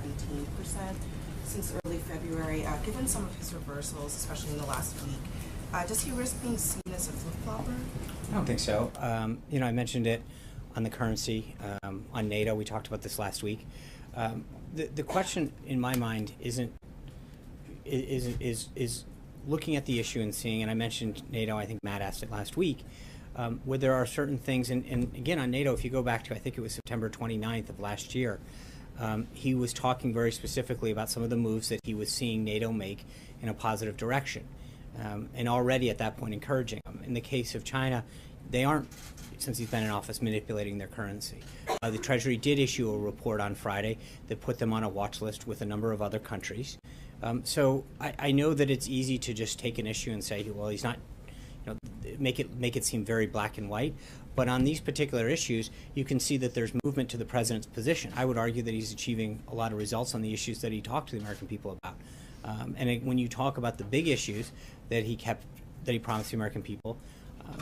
17% since early February. Given some of his reversals, especially in the last week, does he risk being seen as a flip-flopper? I don't think so. I mentioned it on the currency, on NATO. We talked about this last week. The question in my mind is looking at the issue and seeing, and I mentioned NATO, I think Matt asked it last week, where there are certain things, and again on NATO, if you go back to, I think it was September 29th of last year, he was talking very specifically about some of the moves that he was seeing NATO make in a positive direction, and already at that point encouraging them. In the case of China, they aren't, since he's been in office, manipulating their currency. The Treasury did issue a report on Friday that put them on a watch list with a number of other countries. So I know that it's easy to just take an issue and say, well, he's not, make it seem very black and white. But on these particular issues, you can see that there's movement to the president's position. I would argue that he's achieving a lot of results on the issues that he talked to the American people about. When you talk about the big issues that he promised the American people,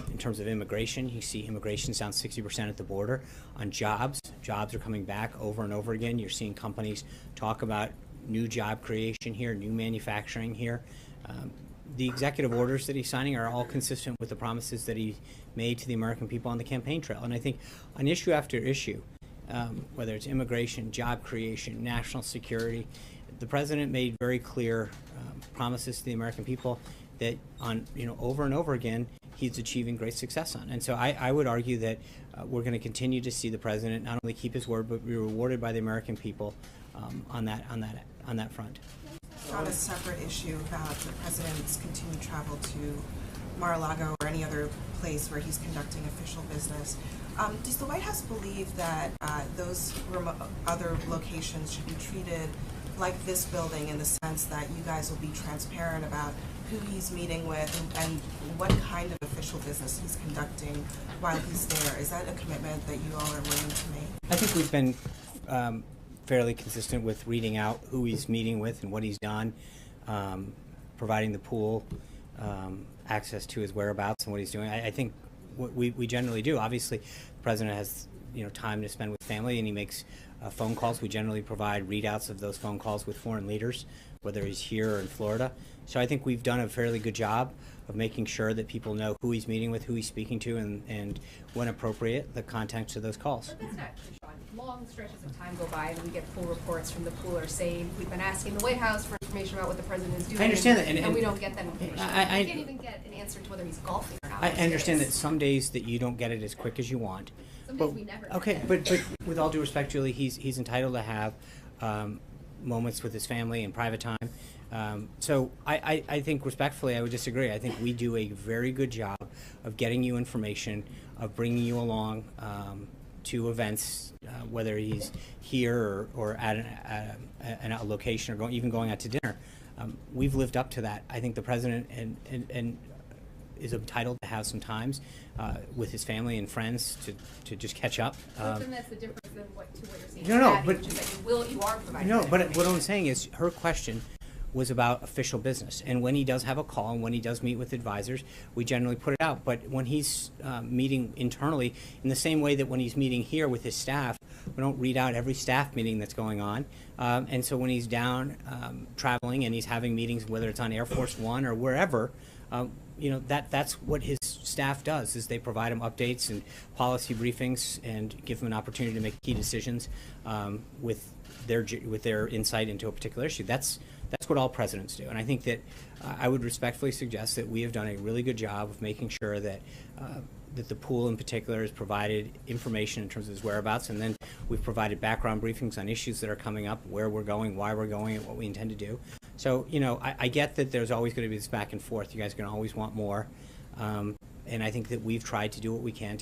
in terms of immigration, you see immigration down 60% at the border. On jobs are coming back over and over again. You're seeing companies talk about new job creation here, new manufacturing here. The executive orders that he's signing are all consistent with the promises that he made to the American people on the campaign trail. And I think on issue after issue, whether it's immigration, job creation, national security, the president made very clear promises to the American people that on over and over again he's achieving great success on. And so I would argue that we're going to continue to see the president not only keep his word but be rewarded by the American people on that front. On a separate issue about the president's continued travel to Mar-A-Lago or any other place where he's conducting official business, does the White House believe that those other locations should be treated like this building in the sense that you guys will be transparent about who he's meeting with and what kind of official business he's conducting while he's there? Is that a commitment that you all are willing to make? I think we've been fairly consistent with reading out who he's meeting with and what he's done, providing the pool access to his whereabouts and what he's doing. I think what we generally do. Obviously, the president has time to spend with family, and he makes phone calls. We generally provide readouts of those phone calls with foreign leaders, whether he's here or in Florida. So I think we've done a fairly good job of making sure that people know who he's meeting with, who he's speaking to, and when appropriate, the context of those calls. But that's not true, Sean. Long stretches of time go by and we get full reports from the pooler saying we've been asking the White House for information about what the president is doing. I understand that. And we don't get that information. I can't even get an answer to whether he's golfing or not. I understand that some days that you don't get it as quick as you want. Some days we never okay, get it. but with all due respect, Julie, he's entitled to have moments with his family and private time. So I think respectfully, I would disagree. I think we do a very good job of getting you information, of bringing you along to events, whether he's here or at a location or even going out to dinner. We've lived up to that. I think the president and is entitled to have some times with his family and friends to just catch up. So then that's the difference than what you're saying. No, but which is that you are providing. No, but what I'm saying is her question was about official business, and when he does have a call and when he does meet with advisors, we generally put it out. But when he's meeting internally, in the same way that when he's meeting here with his staff, we don't read out every staff meeting that's going on. And so when he's down traveling and he's having meetings, whether it's on Air Force One or wherever, that's what his staff does, is they provide him updates and policy briefings and give him an opportunity to make key decisions with their insight into a particular issue. That's what all presidents do. And I think that I would respectfully suggest that we have done a really good job of making sure that that the pool in particular has provided information in terms of his whereabouts, and then we've provided background briefings on issues that are coming up, where we're going, why we're going, and what we intend to do. So, I get that there's always going to be this back and forth. You guys are going to always want more. And I think that we've tried to do what we can to